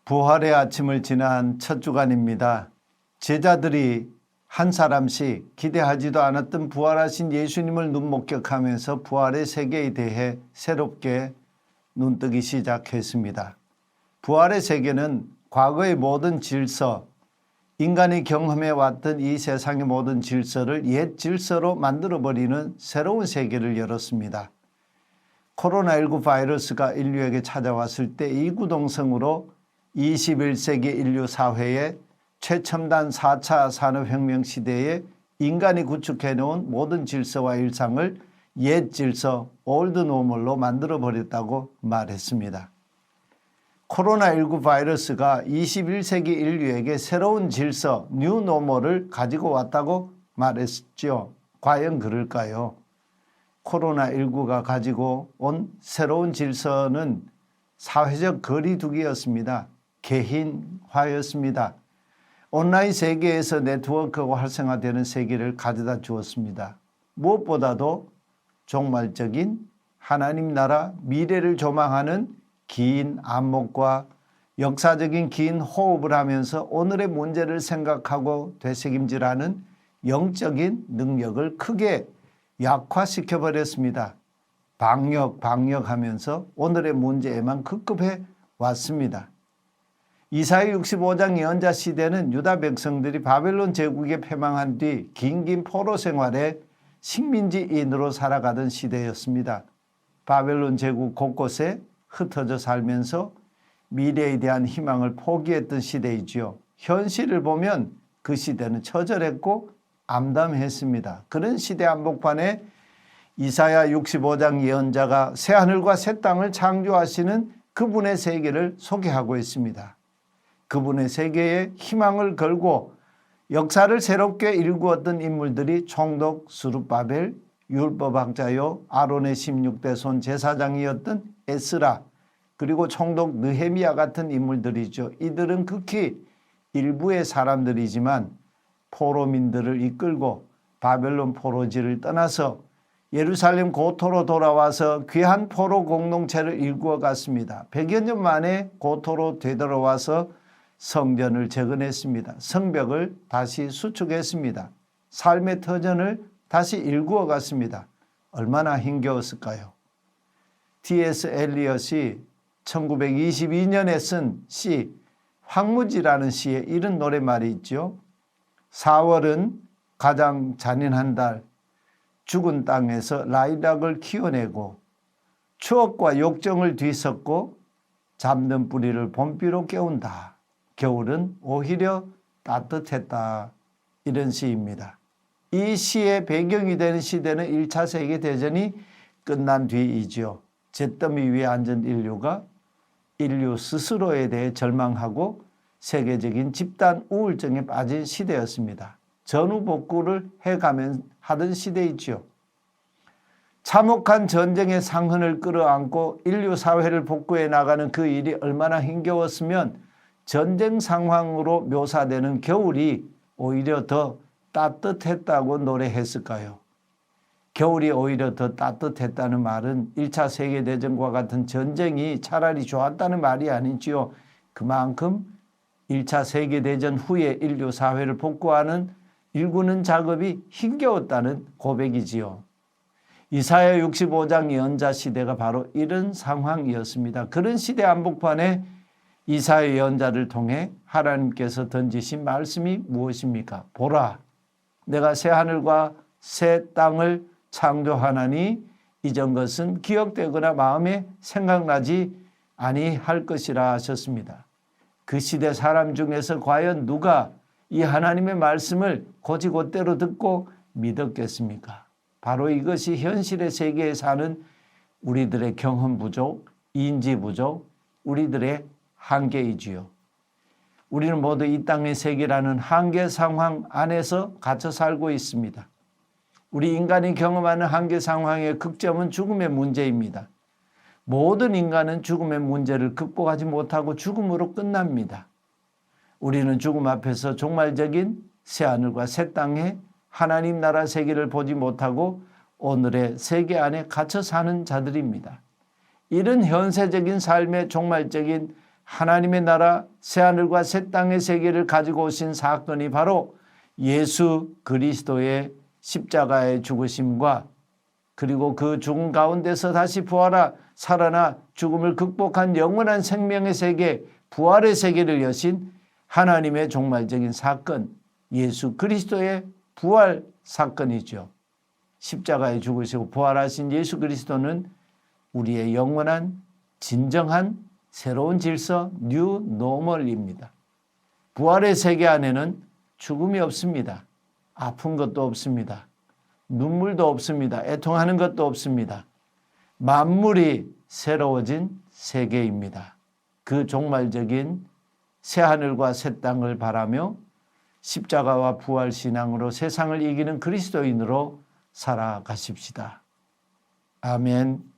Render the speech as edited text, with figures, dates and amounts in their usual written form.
부활의 아침을 지난 첫 주간입니다. 제자들이 한 사람씩 기대하지도 않았던 부활하신 예수님을 눈목격하면서 부활의 세계에 대해 새롭게 눈뜨기 시작했습니다. 부활의 세계는 과거의 모든 질서, 인간이 경험해왔던 이 세상의 모든 질서를 옛 질서로 만들어버리는 새로운 세계를 열었습니다. 코로나19 바이러스가 인류에게 찾아왔을 때 이구동성으로 21세기 인류 사회의 최첨단 4차 산업혁명 시대에 인간이 구축해놓은 모든 질서와 일상을 옛 질서, 올드 노멀로 만들어버렸다고 말했습니다. 코로나19 바이러스가 21세기 인류에게 새로운 질서, 뉴 노멀을 가지고 왔다고 말했죠. 과연 그럴까요? 코로나19가 가지고 온 새로운 질서는 사회적 거리두기였습니다. 개인화였습니다. 온라인 세계에서 네트워크가 활성화되는 세계를 가져다 주었습니다. 무엇보다도 종말적인 하나님 나라 미래를 조망하는 긴 안목과 역사적인 긴 호흡을 하면서 오늘의 문제를 생각하고 되새김질하는 영적인 능력을 크게 약화시켜버렸습니다. 방역하면서 오늘의 문제에만 급급해 왔습니다. 이사야 65장 예언자 시대는 유다 백성들이 바벨론 제국에 패망한 뒤 긴 포로 생활에 식민지인으로 살아가던 시대였습니다. 바벨론 제국 곳곳에 흩어져 살면서 미래에 대한 희망을 포기했던 시대이지요. 현실을 보면 그 시대는 처절했고 암담했습니다. 그런 시대 한복판에 이사야 65장 예언자가 새하늘과 새 땅을 창조하시는 그분의 세계를 소개하고 있습니다. 그분의 세계에 희망을 걸고 역사를 새롭게 일구었던 인물들이 총독 스룹바벨, 율법학자요 아론의 16대 손 제사장이었던 에스라, 그리고 총독 느헤미야 같은 인물들이죠. 이들은 극히 일부의 사람들이지만 포로민들을 이끌고 바벨론 포로지를 떠나서 예루살렘 고토로 돌아와서 귀한 포로 공동체를 일구어 갔습니다. 100여 년 만에 고토로 되돌아와서 성전을 재건했습니다. 성벽을 다시 수축했습니다. 삶의 터전을 다시 일구어 갔습니다. 얼마나 힘겨웠을까요? T.S. 엘리엇이 1922년에 쓴 시 황무지라는 시에 이런 노랫말이 있죠. 4월은 가장 잔인한 달, 죽은 땅에서 라일락을 키워내고 추억과 욕정을 뒤섞고 잠든 뿌리를 봄비로 깨운다. 겨울은 오히려 따뜻했다. 이런 시입니다. 이 시의 배경이 되는 시대는 1차 세계대전이 끝난 뒤이지요. 잿더미 위에 앉은 인류가 인류 스스로에 대해 절망하고 세계적인 집단 우울증에 빠진 시대였습니다. 전후복구를 해가면 하던 시대이지요. 참혹한 전쟁의 상흔을 끌어안고 인류 사회를 복구해 나가는 그 일이 얼마나 힘겨웠으면 전쟁 상황으로 묘사되는 겨울이 오히려 더 따뜻했다고 노래했을까요? 겨울이 오히려 더 따뜻했다는 말은 1차 세계대전과 같은 전쟁이 차라리 좋았다는 말이 아니지요. 그만큼 1차 세계대전 후에 인류 사회를 복구하는 일구는 작업이 힘겨웠다는 고백이지요. 이사야 65장 예언자 시대가 바로 이런 상황이었습니다. 그런 시대 한복판에 이사야 예언자를 통해 하나님께서 던지신 말씀이 무엇입니까? 보라, 내가 새 하늘과 새 땅을 창조하나니 이전 것은 기억되거나 마음에 생각나지 아니할 것이라 하셨습니다. 그 시대 사람 중에서 과연 누가 이 하나님의 말씀을 곧이곧대로 듣고 믿었겠습니까? 바로 이것이 현실의 세계에 사는 우리들의 경험 부족, 인지 부족, 우리들의 한계이지요. 우리는 모두 이 땅의 세계라는 한계 상황 안에서 갇혀 살고 있습니다. 우리 인간이 경험하는 한계 상황의 극점은 죽음의 문제입니다. 모든 인간은 죽음의 문제를 극복하지 못하고 죽음으로 끝납니다. 우리는 죽음 앞에서 종말적인 새하늘과 새 땅에 하나님 나라 세계를 보지 못하고 오늘의 세계 안에 갇혀 사는 자들입니다. 이런 현세적인 삶의 종말적인 하나님의 나라 새하늘과 새 땅의 세계를 가지고 오신 사건이 바로 예수 그리스도의 십자가의 죽으심과 그리고 그 죽음 가운데서 다시 부활하 살아나 죽음을 극복한 영원한 생명의 세계, 부활의 세계를 여신 하나님의 종말적인 사건, 예수 그리스도의 부활 사건이죠. 십자가에 죽으시고 부활하신 예수 그리스도는 우리의 영원한 진정한 새로운 질서, 뉴 노멀입니다. 부활의 세계 안에는 죽음이 없습니다. 아픈 것도 없습니다. 눈물도 없습니다. 애통하는 것도 없습니다. 만물이 새로워진 세계입니다. 그 종말적인 새하늘과 새 땅을 바라며 십자가와 부활 신앙으로 세상을 이기는 그리스도인으로 살아가십시다. 아멘.